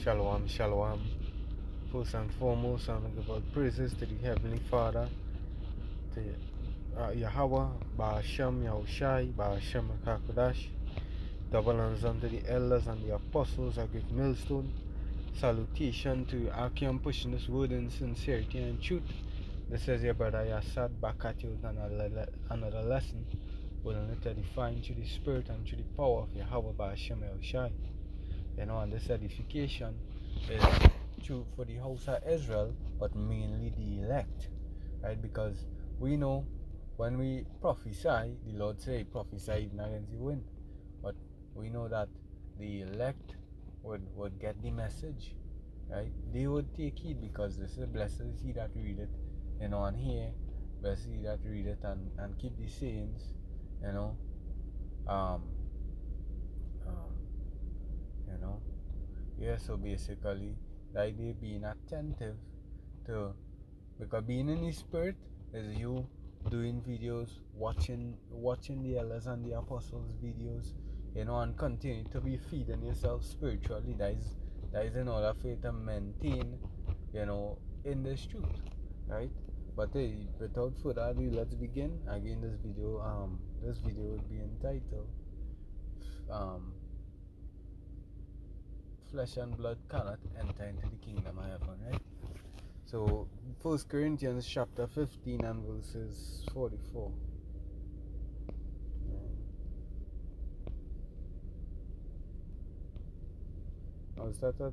Shalom, shalom. First and foremost, I'm going to give all praises to the Heavenly Father, to Yahweh, Ba'ashem Yahushai, Ba'ashem Kakodash. Double honors unto the elders and the apostles of Great Millstone. Salutation to Akim pushing this word in sincerity and truth. This is your brother Yasad back at you with another lesson. We're going to define through the spirit and through the power of Yahweh Ba'ashem Yahushai. And this edification is true for the house of Israel, but mainly the elect, right? Because we know when we prophesy, the Lord say, prophesy even against the wind. But we know that the elect would get the message, right? They would take heed, because this is blessed is he that read it, and here, blessed is he that read it and keep the sayings, you know. Um, you know. Yeah, so basically, the idea being attentive to, because being in the spirit is you doing videos, watching the elders and the apostles' videos, and continue to be feeding yourself spiritually. That is in order for you to maintain, in this truth, right? But hey, without further ado, let's begin. Again, this video would be entitled, flesh and blood cannot enter into the kingdom of heaven, right? So, 1 Corinthians chapter 15 and verses 44. I'll start at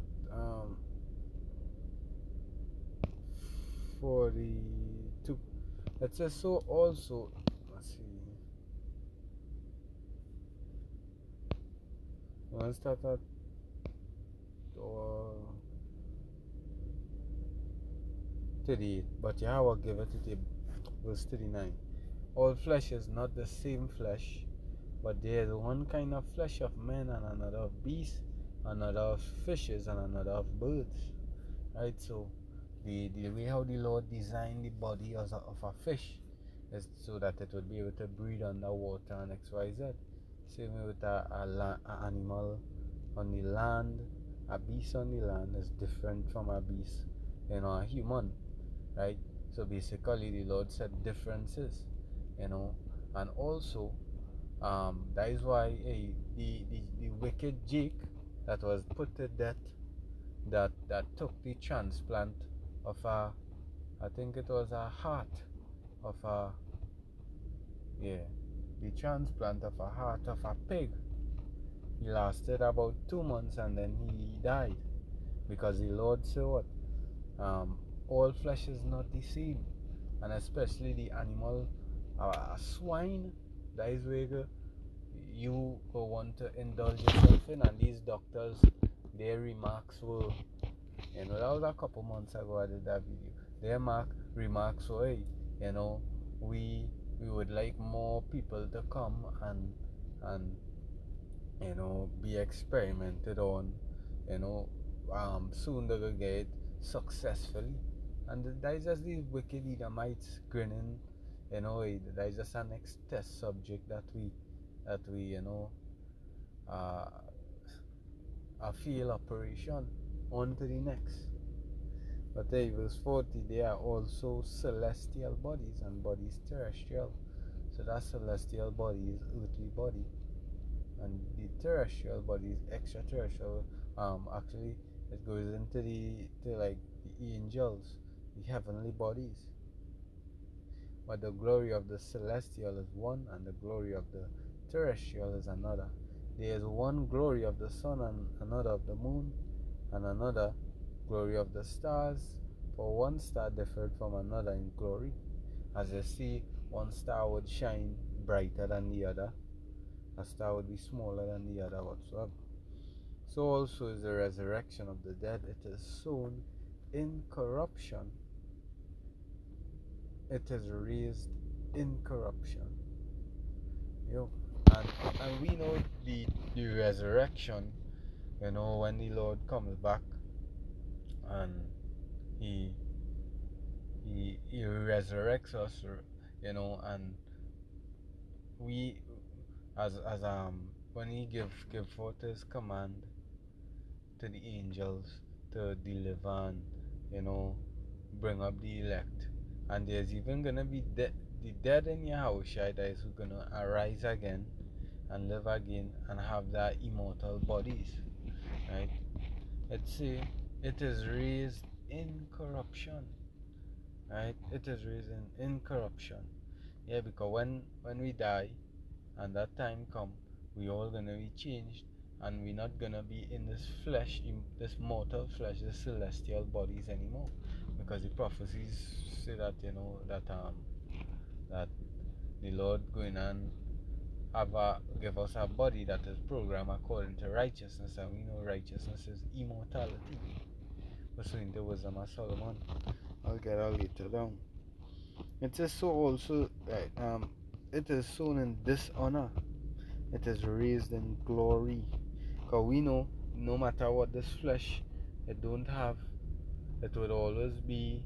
42. It says, so also, let's see. I'll start at 38. But Yahweh giveth it a verse 39. All flesh is not the same flesh, but there is one kind of flesh of men, and another of beasts, another of fishes, and another of birds. Right? So the way how the Lord designed the body of a fish is so that it would be able to breathe underwater and XYZ. Same way with a animal on the land. A beast on the land is different from a beast, a human, right? So basically the Lord said differences, and also that is why the wicked Jake that was put to death, that took the transplant of I think it was a heart of the transplant of a heart of a pig. He lasted about 2 months and then he died, because the Lord said what? All flesh is not the same, and especially the animal, a swine, that is where you go want to indulge yourself in. And these doctors, their remarks were, that was a couple months ago I did that video. Their remarks were, hey, we would like more people to come and be experimented on, soon they will get it successfully. And that is just these wicked Edomites grinning, that is just a next test subject that we a field operation on to the next. But hey, verse 40, they are also celestial bodies and bodies terrestrial. So that celestial body is earthly body, and the terrestrial body is extraterrestrial. Actually, it goes into the angels, the heavenly bodies. But the glory of the celestial is one, and the glory of the terrestrial is another. There is one glory of the sun, and another of the moon, and another glory of the stars. For one star differed from another in glory. As you see, one star would shine brighter than the other. A star would be smaller than the other whatsoever. So also is the resurrection of the dead. It is sown in corruption, it is raised in corruption. And we know the resurrection, when the Lord comes back and he resurrects us, and we, as when he give forth his command to the angels to deliver and, bring up the elect. And there's even gonna be the dead in Yahushua that is gonna arise again and live again and have their immortal bodies. Right? Let's see, it is raised in corruption. Right? It is raised in incorruption. Yeah, because when we die and that time come, we all gonna be changed, and we're not gonna be in this flesh, in this mortal flesh, this celestial bodies anymore, because the prophecies say that that the Lord going and give us a body that is programmed according to righteousness, and we know righteousness is immortality. Pursuing the wisdom of Solomon. I'll get that later down. It is so also right. It is sown in dishonor. It is raised in glory. Because we know, no matter what this flesh it don't have, it would always be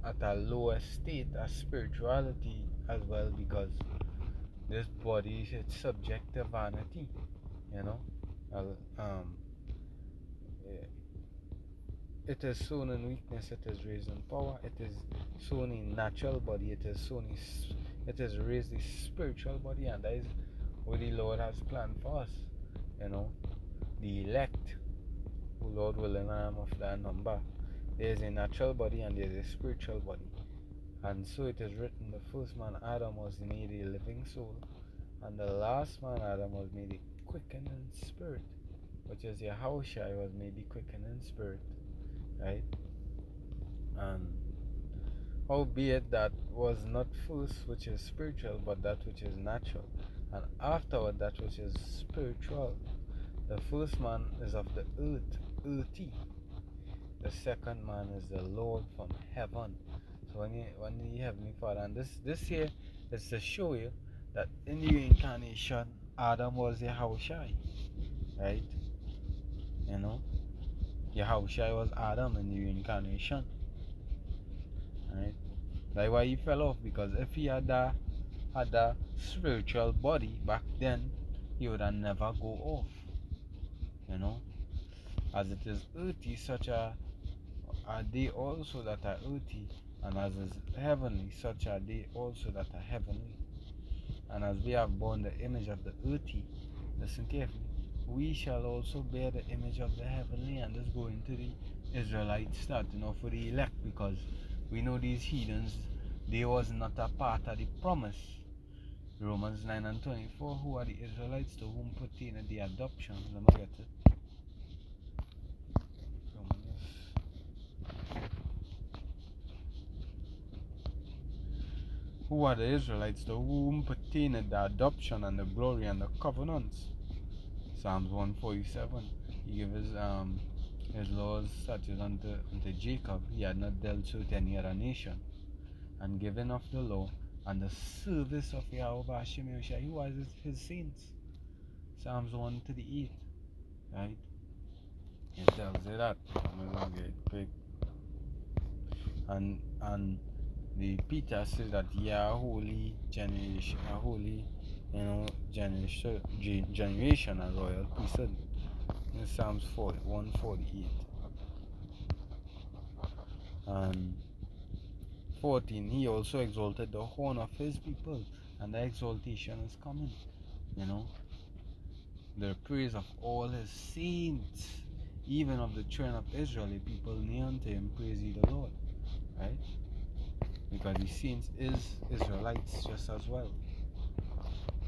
at a lower state as spirituality as well, because this body is subject to vanity, you know. It is sown in weakness, it is raised in power. It is sown in natural body, it is raised in spiritual body, and that is what the Lord has planned for us, the elect, who Lord willing I am of that number. There is a natural body and there is a spiritual body. And so it is written, the first man Adam was made a living soul, and the last man Adam was made a quickening spirit, which is Yahushua was made a quickening spirit. Right? And howbeit that was not first which is spiritual, but that which is natural, and afterward that which is spiritual. The first man is of the earth, earthy. The second man is the Lord from heaven. So when the Heavenly Father, and this here is to show you that in the reincarnation, Adam was Yahushua, right? Yahushua was Adam in the reincarnation, right? That's why he fell off, because if he had a spiritual body back then, he would have never go off. As it is earthy, such are they also that are earthy, and as is heavenly, such are they also that are heavenly. And as we have borne the image of the earthy, listen carefully, we shall also bear the image of the heavenly. And this going to the Israelites, starting off for the elect, because we know these heathens, they was not a part of the promise. Romans 9:24, who are the Israelites to whom pertain the adoption? Let me get it. Who are the Israelites to whom pertain the adoption and the glory and the covenants? Psalms 147. He gave his laws such as unto Jacob. He had not dealt with any other nation. And given of the law and the service of Yahweh Hashem Yahushua, he was his saints. Psalms 138. Right? It tells you that. I'm gonna get quick. And the Peter says that ye are holy generation, generation and royal priesthood. In Psalms 148. And 14, he also exalted the horn of his people, and the exaltation is coming. The praise of all his saints, even of the children of Israel, the people near unto him, praise ye the Lord. Right? Because the saints is Israelites just as well.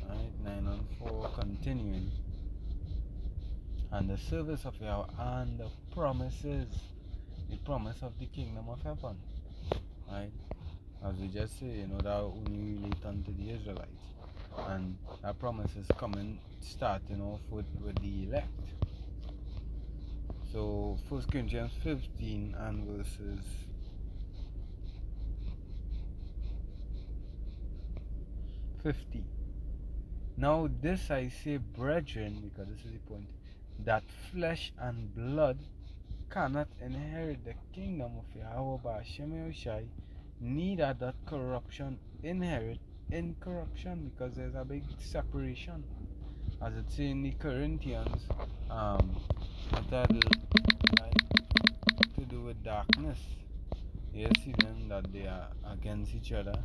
Right? 9:4, continuing. And the service of Yahweh and the promises, the promise of the kingdom of heaven. Right? As we just say, that only relate unto the Israelites. And that promise is coming, starting off with the elect. So 1 Corinthians 15 and verses 50. Now this I say, brethren, because this is the point, that flesh and blood cannot inherit the kingdom of Yahweh by Hashem Yahushai, neither that corruption inherit incorruption, because there's a big separation. As it says in the Corinthians, What had to do with darkness. You see them that they are against each other.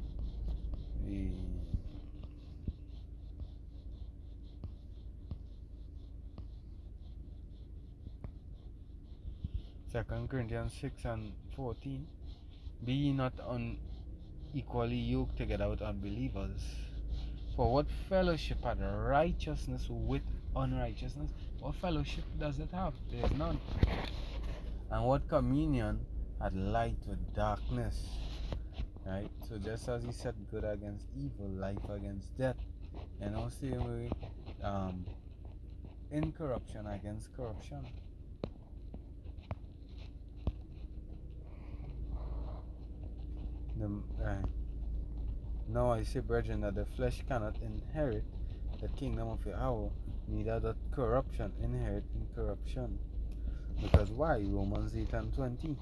The 2 Corinthians 6 and 14. Be ye not unequally yoked together with unbelievers. For what fellowship had righteousness with unrighteousness? What fellowship does it have? There is none. And what communion had light with darkness? Right? So just as he said good against evil, life against death, and also same way, incorruption against corruption. Now I say, brethren, that the flesh cannot inherit the kingdom of Yahweh, neither doth corruption inherit incorruption. Because why? Romans 8 and 20.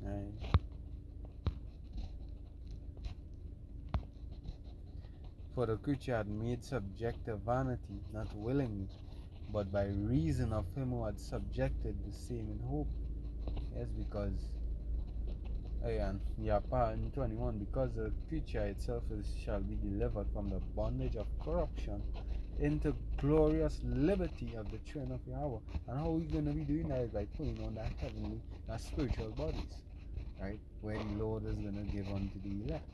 Right? For the creature had made subject to vanity, not willingly, but by reason of him who had subjected the same in hope. Yes, because and in 21, because the creature itself shall be delivered from the bondage of corruption into glorious liberty of the children of Yahweh. And how are we going to be doing that? Is by putting on that heavenly, that spiritual bodies, right? Where the Lord is going to give unto the elect.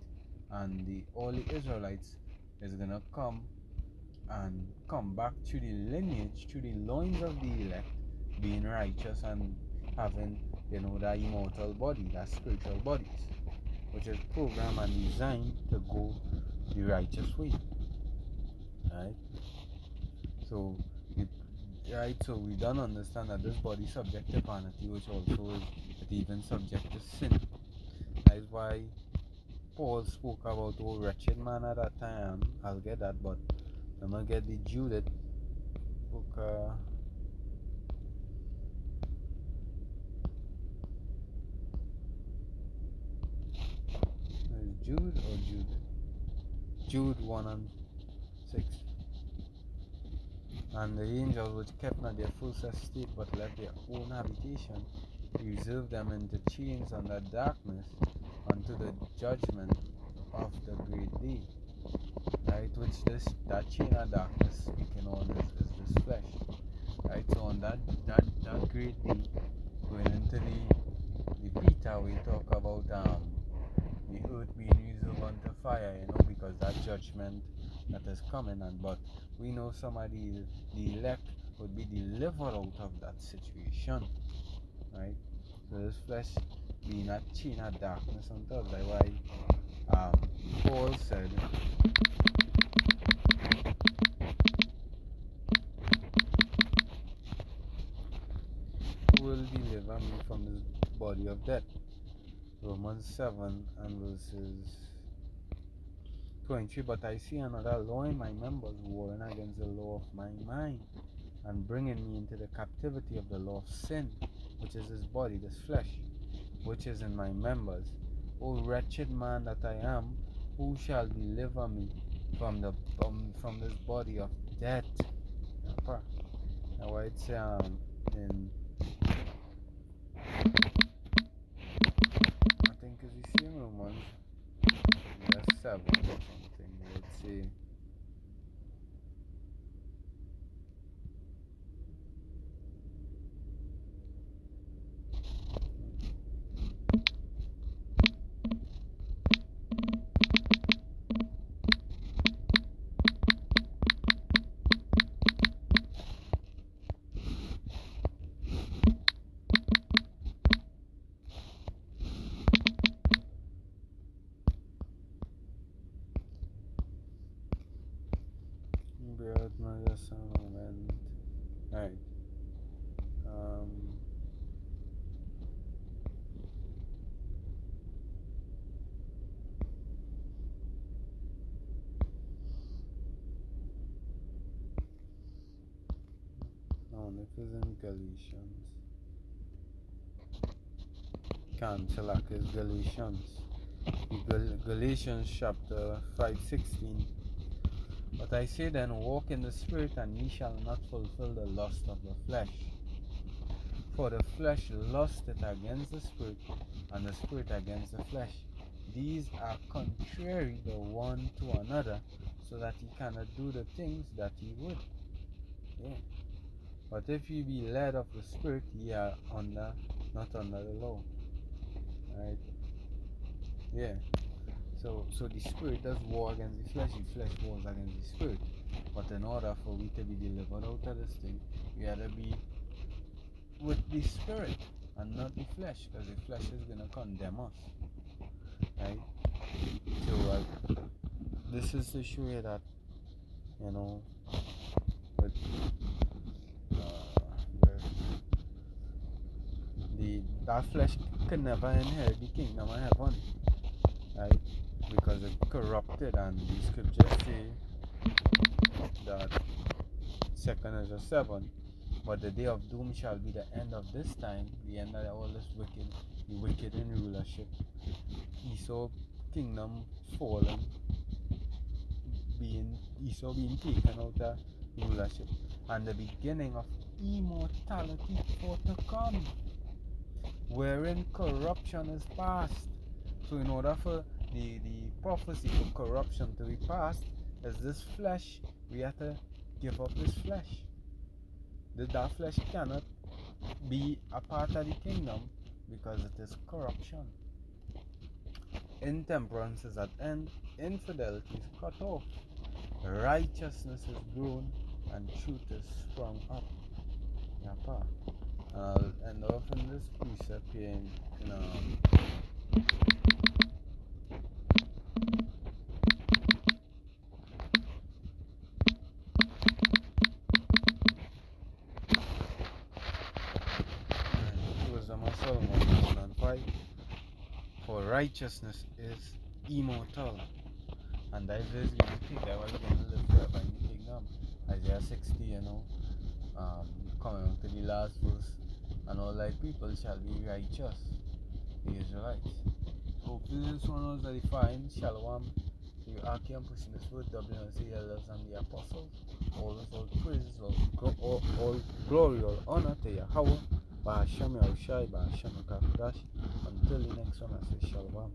And all the Israelites is going to come back to the lineage, to the loins of the elect, being righteous and having, that immortal body, that spiritual bodies, which is programmed and designed to go the righteous way. Right? So we don't understand that this body is subject to vanity, which also is even subject to sin. That is why Paul spoke about wretched man at that time. I'll get that, but I'm gonna get the Judith book. Jude or Jude? Jude 1 and 6. And the angels which kept not their full estate, but left their own habitation, reserved them into chains under darkness unto the judgment of the great day. Right, which that chain of darkness speaking on is this flesh. Right, so on that great day, going into the Peter, we talk about the earth being reserved unto fire, because that judgment that is coming. But we know some of the elect would be delivered out of that situation, right? So this flesh being a chain of darkness unto us. That's why Paul said, who will deliver me from this body of death? Romans 7 and verses 23. But I see another law in my members, warring against the law of my mind, and bringing me into the captivity of the law of sin, which is this body, this flesh, which is in my members. O wretched man that I am, who shall deliver me from this body of death? Now it's in, I think it's the same Romans, 7 or something. Let's see. Alright. No, this is in Galatians. Cancel is Galatians. Galatians chapter 5:16. But I say then, walk in the Spirit, and ye shall not fulfill the lust of the flesh. For the flesh lusteth against the Spirit, and the Spirit against the flesh. These are contrary the one to another, so that ye cannot do the things that ye would. Yeah. But if ye be led of the Spirit, ye are not under the law. Right? Yeah. So the Spirit does war against the flesh wars against the Spirit. But in order for we to be delivered out of this thing, we have to be with the Spirit and not the flesh, because the flesh is going to condemn us. Right? So this is to show you that, with that flesh can never inherit the kingdom of heaven, right? Because it's corrupted, and the scriptures say that 2 Ezra 7, but the day of doom shall be the end of this time, the end of all this the wicked in rulership. Esau kingdom fallen, Esau being taken out of rulership, and the beginning of immortality for to come, wherein corruption is past. So in order for the prophecy for corruption to be passed, is this flesh, we have to give up this flesh. That flesh cannot be a part of the kingdom, because it is corruption. Intemperance is at end, infidelity is cut off, righteousness is grown, and truth is sprung up. Yapa. I'll end off in this precept here Wisdom of Solomon 1:5. For righteousness is immortal, and thy days you take that while you're going to live forever in the kingdom. Isaiah 60, coming to the last verse, and all thy people shall be righteous, the Israelites. Hopefully this one was edifying. Shalom. To you, Aki, I'm pushing this word, WNC elders and the apostles. All praises, all glory, all honor to Yahweh. Ba'ashem Yahushai, Ba'ashem Akakudash. Until the next one, I say Shalom.